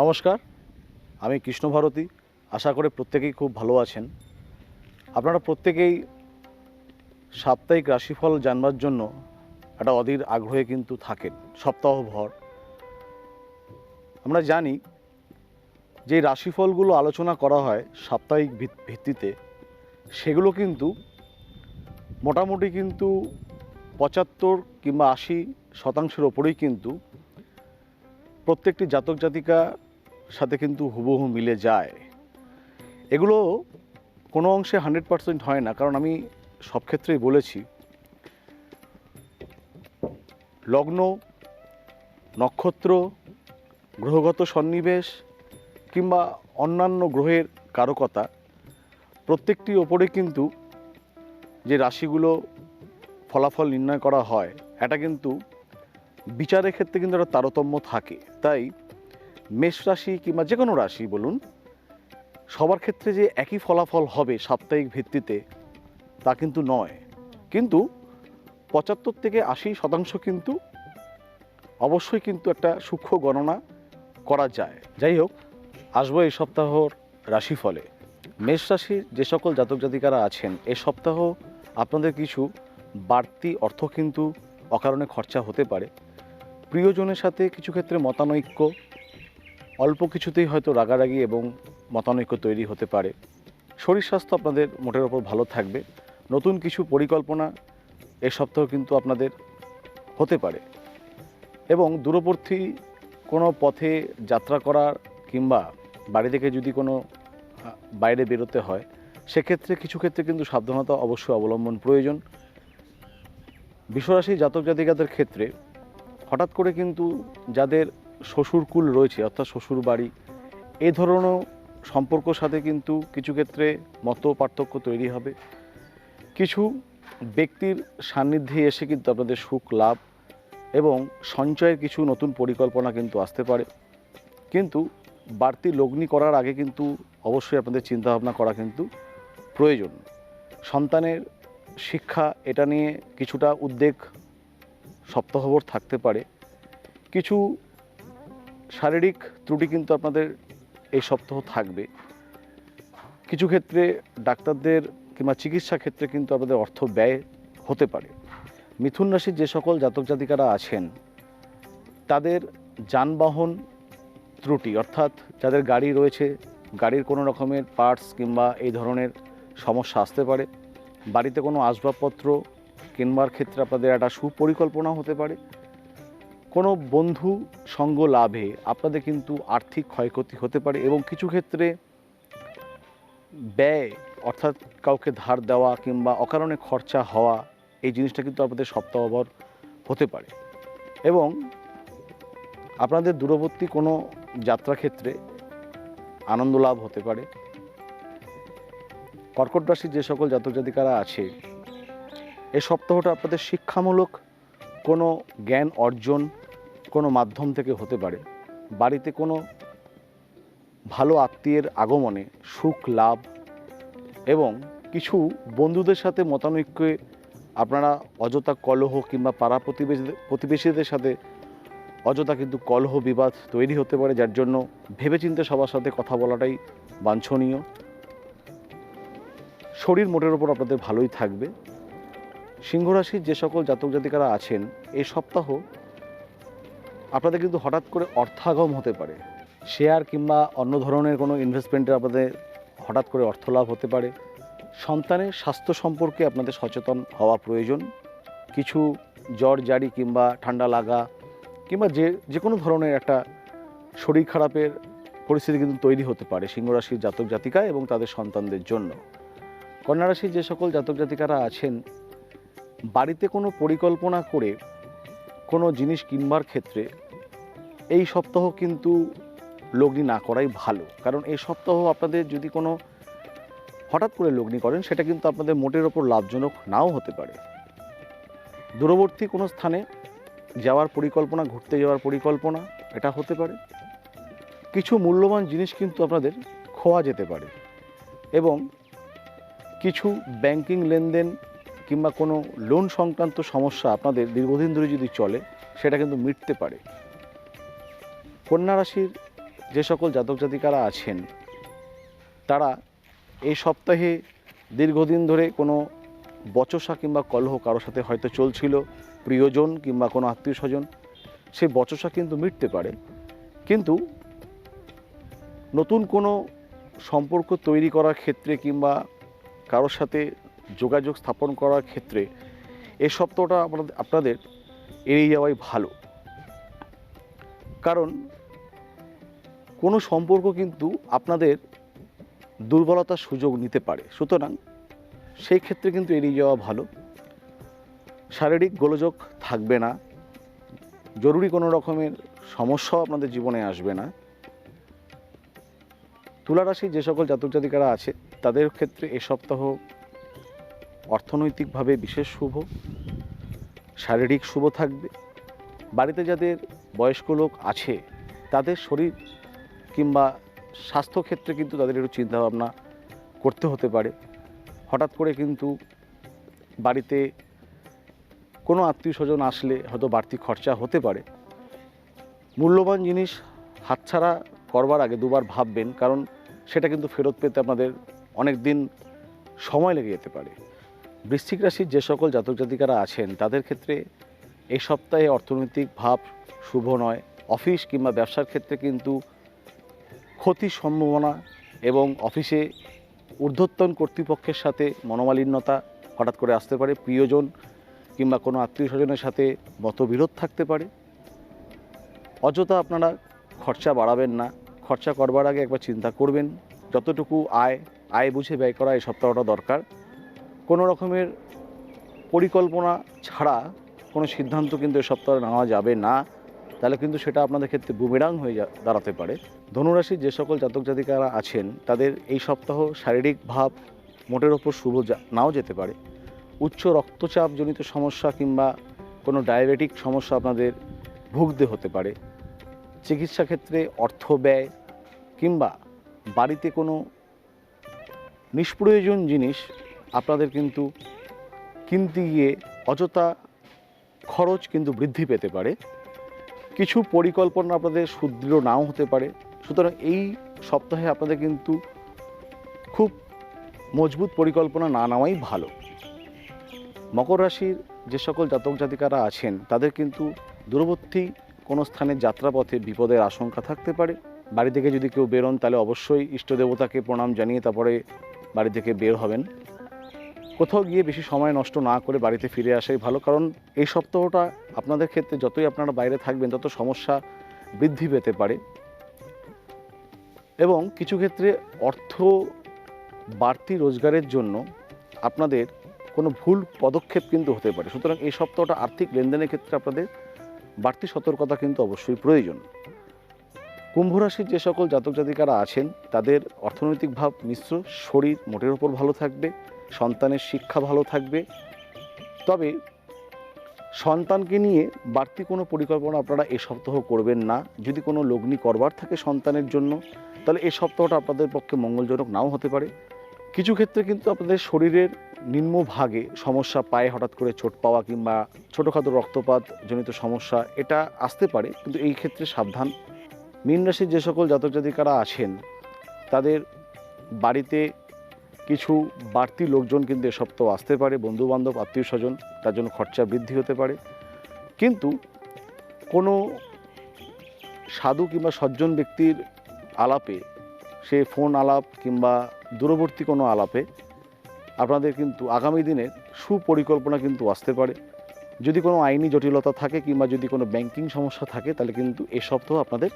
নমস্কার, আমি কৃষ্ণ ভারতী। আশা করি প্রত্যেকেই খুব ভালো আছেন। আপনারা প্রত্যেকেই সাপ্তাহিক রাশিফল জানবার জন্য একটা অধীর আগ্রহে কিন্তু থাকেন সপ্তাহভর। আমরা জানি যে রাশিফলগুলো আলোচনা করা হয় সাপ্তাহিক ভিত্তিতে, সেগুলো কিন্তু মোটামুটি কিন্তু ৭৫ কিংবা ৮০% ওপরেই কিন্তু প্রত্যেকটি জাতক জাতিকার সাথে কিন্তু হুবহু মিলে যায়। এগুলো কোনো অংশে 100% হয় না, কারণ আমি সব ক্ষেত্রেই বলেছি লগ্ন, নক্ষত্র, গ্রহগত সন্নিবেশ কিংবা অন্যান্য গ্রহের কারকতা প্রত্যেকটি ওপরে কিন্তু যে রাশিগুলো ফলাফল নির্ণয় করা হয়, এটা কিন্তু বিচারের ক্ষেত্রে কিন্তু একটা তারতম্য থাকে। তাই মেষ রাশি কিংবা যে কোনো রাশি বলুন, সবার ক্ষেত্রে যে একই ফলাফল হবে সাপ্তাহিক ভিত্তিতে তা কিন্তু নয়। কিন্তু ৭৫ থেকে ৮০% কিন্তু অবশ্যই কিন্তু একটা সূক্ষ্ম গণনা করা যায়। যাই হোক, আসবো এই সপ্তাহর রাশিফলে। মেষ রাশির যে সকল জাতক জাতিকারা আছেন, এ সপ্তাহ আপনাদের কিছু বাড়তি অর্থ কিন্তু অকারণে খরচা হতে পারে। প্রিয়জনের সাথে কিছু ক্ষেত্রে মতানৈক্য, অল্প কিছুতেই হয়তো রাগারাগি এবং মতানৈক্য তৈরি হতে পারে। শরীর স্বাস্থ্য আপনাদের মোটের ওপর ভালো থাকবে। নতুন কিছু পরিকল্পনা এ সপ্তাহ কিন্তু আপনাদের হতে পারে এবং দূরবর্তী কোনো পথে যাত্রা করার কিংবা বাড়ি থেকে যদি কোনো বাইরে বেরোতে হয়, সেক্ষেত্রে কিছু ক্ষেত্রে কিন্তু সাবধানতা অবশ্যই অবলম্বন প্রয়োজন। বিশ্বরাশি জাতক জাতিকাদের ক্ষেত্রে হঠাৎ করে কিন্তু যাদের শ্বশুরকুল রয়েছে, অর্থাৎ শ্বশুর বাড়ি, এই ধরনের সম্পর্কর সাথে কিন্তু কিছু ক্ষেত্রে মত পার্থক্য তৈরি হবে। কিছু ব্যক্তির সান্নিধ্যে এসে কিন্তু আপনাদের সুখ লাভ এবং সঞ্চয়ের কিছু নতুন পরিকল্পনা কিন্তু আসতে পারে। কিন্তু বাড়তি লগ্নি করার আগে কিন্তু অবশ্যই আপনাদের চিন্তাভাবনা করা কিন্তু প্রয়োজন। সন্তানের শিক্ষা, এটা নিয়ে কিছুটা উদ্বেগ সপ্তাহভর থাকতে পারে। কিছু শারীরিক ত্রুটি কিন্তু আপনাদের এই সপ্তাহ থাকবে। কিছু ক্ষেত্রে ডাক্তারদের কিংবা চিকিৎসা ক্ষেত্রে কিন্তু আপনাদের অর্থ ব্যয় হতে পারে। মিথুন রাশির যে সকল জাতক জাতিকারা আছেন, তাদের যানবাহন ত্রুটি, অর্থাৎ যাদের গাড়ি রয়েছে, গাড়ির কোনো রকমের পার্টস কিংবা এই ধরনের সমস্যা আসতে পারে। বাড়িতে কোনো আসবাবপত্র কিনবার ক্ষেত্রে আপনাদের একটা সুপরিকল্পনা হতে পারে। কোনো বন্ধু সঙ্গ লাভে আপনাদের কিন্তু আর্থিক ক্ষয়ক্ষতি হতে পারে এবং কিছু ক্ষেত্রে ব্যয়, অর্থাৎ কাউকে ধার দেওয়া কিংবা অকারণে খরচা হওয়া, এই জিনিসটা কিন্তু আপনাদের সপ্তাহভর হতে পারে। এবং আপনাদের দূরবর্তী কোনো যাত্রা ক্ষেত্রে আনন্দ লাভ হতে পারে। কর্কট রাশির যে সকল জাতক জাতিকারা আছে, এই সপ্তাহটা আপনাদের শিক্ষামূলক কোনো জ্ঞান অর্জন কোনো মাধ্যম থেকে হতে পারে। বাড়িতে কোনো ভালো আত্মীয়ের আগমনে সুখ লাভ এবং কিছু বন্ধুদের সাথে মতানৈক্যে আপনারা অযথা কলহ কিংবা পাড়া প্রতিবেশীদের সাথে অযথা কিন্তু কলহ বিবাদ তৈরি হতে পারে, যার জন্য ভেবেচিন্তে সবার সাথে কথা বলাটাই বাঞ্ছনীয়। শরীর মোটের ওপর আপনাদের ভালোই থাকবে। সিংহ রাশির যে সকল জাতক জাতিকারা আছেন, এই সপ্তাহ আপনাদের কিন্তু হঠাৎ করে অর্থাগম হতে পারে। শেয়ার কিংবা অন্য ধরনের কোনো ইনভেস্টমেন্টে আপনাদের হঠাৎ করে অর্থলাভ হতে পারে। সন্তানের স্বাস্থ্য সম্পর্কে আপনাদের সচেতন হওয়া প্রয়োজন। কিছু জ্বর জারি কিংবা ঠান্ডা লাগা কিংবা যে কোনো ধরনের একটা শরীর খারাপের পরিস্থিতি কিন্তু তৈরি হতে পারে সিংহ রাশির জাতক জাতিকা এবং তাদের সন্তানদের জন্য। কন্যা রাশির যে সকল জাতক জাতিকারা আছেন, বাড়িতে কোনো পরিকল্পনা করে কোনো জিনিস কিনবার ক্ষেত্রে এই সপ্তাহ কিন্তু লগ্নি না করাই ভালো, কারণ এই সপ্তাহ আপনাদের যদি কোনো হঠাৎ করে লগ্নি করেন, সেটা কিন্তু আপনাদের মোটের ওপর লাভজনক নাও হতে পারে। দূরবর্তী কোনো স্থানে যাওয়ার পরিকল্পনা, ঘুরতে যাওয়ার পরিকল্পনা, এটা হতে পারে। কিছু মূল্যবান জিনিস কিন্তু আপনাদের খোয়া যেতে পারে এবং কিছু ব্যাংকিং লেনদেন কিংবা কোনো লোন সংক্রান্ত সমস্যা আপনাদের দীর্ঘদিন ধরে যদি চলে, সেটা কিন্তু মিটতে পারে। কন্যা রাশির যে সকল জাতক জাতিকারা আছেন তারা এই সপ্তাহে দীর্ঘদিন ধরে কোনো বচসা কিংবা কলহ কারোর সাথে হয়তো চলছিল, প্রিয়জন কিংবা কোনো আত্মীয় স্বজন, সেই বচসা কিন্তু মিটতে পারে। কিন্তু নতুন কোনো সম্পর্ক তৈরি করার ক্ষেত্রে কিংবা কারোর সাথে যোগাযোগ স্থাপন করার ক্ষেত্রে এই সপ্তাহটা আপনাদের এড়িয়ে যাওয়াই ভালো। কারণ কোনো সম্পর্ক কিন্তু আপনাদের দুর্বলতার সুযোগ নিতে পারে, সুতরাং সেই ক্ষেত্রে কিন্তু এড়িয়ে যাওয়া ভালো। শারীরিক গোলযোগ থাকবে না, জরুরি কোনো রকমের সমস্যাও আপনাদের জীবনে আসবে না। তুলা রাশি যে সকল জাতক জাতিকারা আছে তাদের ক্ষেত্রে এ সপ্তাহ অর্থনৈতিকভাবে বিশেষ শুভ, শারীরিক শুভ থাকবে। বাড়িতে যাদের বয়স্ক লোক আছে তাদের শরীর কিংবা স্বাস্থ্যক্ষেত্রে কিন্তু তাদের একটু চিন্তাভাবনা করতে হতে পারে। হঠাৎ করে কিন্তু বাড়িতে কোনো আত্মীয় স্বজন আসলে হয়তো বাড়তি খরচা হতে পারে। মূল্যবান জিনিস হাতছাড়া করবার আগে দুবার ভাববেন, কারণ সেটা কিন্তু ফেরত পেতে আপনাদের অনেক দিন সময় লেগে যেতে পারে। বৃশ্চিক রাশির যে সকল জাতক জাতিকারা আছেন তাদের ক্ষেত্রে এই সপ্তাহে অর্থনৈতিক ভাব শুভ নয়। অফিস কিংবা ব্যবসার ক্ষেত্রে কিন্তু ক্ষতির সম্ভাবনা এবং অফিসে ঊর্ধ্বতন কর্তৃপক্ষের সাথে মনোমালিন্যতা হঠাৎ করে আসতে পারে। প্রিয়জন কিংবা কোনো আত্মীয় স্বজনের সাথে মতবিরোধ থাকতে পারে। অযথা আপনারা খরচা বাড়াবেন না, খরচা করবার আগে একবার চিন্তা করবেন। যতটুকু আয় বুঝে ব্যয় করা এই সপ্তাহটা দরকার। কোনো রকমের পরিকল্পনা ছাড়া কোনো সিদ্ধান্ত কিন্তু এই সপ্তাহে নেওয়া যাবে না, তাহলে কিন্তু সেটা আপনাদের ক্ষেত্রে বুমেরাং হয়ে দাঁড়াতে পারে। ধনুরাশির যে সকল জাতক জাতিকারা আছেন তাদের এই সপ্তাহ শারীরিক ভাব মোটের ওপর শুভ নাও যেতে পারে। উচ্চ রক্তচাপজনিত সমস্যা কিংবা কোনো ডায়াবেটিক সমস্যা আপনাদের ভুগতে হতে পারে। চিকিৎসা ক্ষেত্রে অর্থ ব্যয় কিংবা বাড়িতে কোনো নিষ্প্রয়োজন জিনিস আপনাদের কিন্তু কিনতে গিয়ে অযথা খরচ কিন্তু বৃদ্ধি পেতে পারে। কিছু পরিকল্পনা আপনাদের সুদৃঢ় নাও হতে পারে। সুতরাং এই সপ্তাহে আপনাদের কিন্তু খুব মজবুত পরিকল্পনা না নেওয়াই ভালো। মকর রাশির যে সকল জাতক জাতিকারা আছেন তাদের কিন্তু দূরবর্তী কোনো স্থানে যাত্রাপথে বিপদের আশঙ্কা থাকতে পারে। বাড়ি থেকে যদি কেউ বেরোন তাহলে অবশ্যই ইষ্ট দেবতাকে প্রণাম জানিয়ে তারপরে বাড়ি থেকে বের হবেন। কোথাও গিয়ে বেশি সময় নষ্ট না করে বাড়িতে ফিরে আসাই ভালো, কারণ এই সপ্তাহটা আপনাদের ক্ষেত্রে যতই আপনারা বাইরে থাকবেন তত সমস্যা বৃদ্ধি পেতে পারে এবং কিছু ক্ষেত্রে অর্থ বাড়তি রোজগারের জন্য আপনাদের কোনো ভুল পদক্ষেপ কিন্তু হতে পারে। সুতরাং এই সপ্তাহটা আর্থিক লেনদেনের ক্ষেত্রে আপনাদের বাড়তি সতর্কতা কিন্তু অবশ্যই প্রয়োজন। কুম্ভ রাশির যে সকল জাতক জাতিকারা আছেন তাদের অর্থনৈতিক ভাব মিশ্র, শরীর মোটের ওপর ভালো থাকবে, সন্তানের শিক্ষা ভালো থাকবে। তবে সন্তানকে নিয়ে বাড়তি কোনো পরিকল্পনা আপনারা এই সপ্তাহ করবেন না। যদি কোনো লগ্নি করবার থাকে সন্তানের জন্য তাহলে এই সপ্তাহটা আপনাদের পক্ষে মঙ্গলজনক নাও হতে পারে। কিছু ক্ষেত্রে কিন্তু আপনাদের শরীরের নিম্নভাগে সমস্যা, পায়ে হঠাৎ করে চোট পাওয়া কিংবা ছোটোখাটো রক্তপাত জনিত সমস্যা এটা আসতে পারে, কিন্তু এই ক্ষেত্রে সাবধান। মীন রাশির যে সকল জাতক জাতিকারা আছেন তাদের বাড়িতে কিছু বাড়তি লোকজন কিন্তু এ সপ্তাহ আসতে পারে, বন্ধুবান্ধব আত্মীয় স্বজন, তার জন্য খরচা বৃদ্ধি হতে পারে। কিন্তু কোনো সাধু কিংবা সজ্জন ব্যক্তির আলাপে, সে ফোন আলাপ কিংবা দূরবর্তী কোনো আলাপে আপনাদের কিন্তু আগামী দিনের সুপরিকল্পনা কিন্তু আসতে পারে। যদি কোনো আইনি জটিলতা থাকে কিংবা যদি কোনো ব্যাংকিং সমস্যা থাকে তাহলে কিন্তু এই সপ্তাহ আপনাদের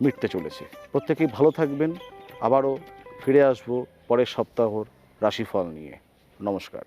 মিটতে চলেছে। প্রত্যেকেই ভালো থাকবেন। আবারও ফিরে আসবো পরের সপ্তাহর রাশিফল নিয়ে। নমস্কার।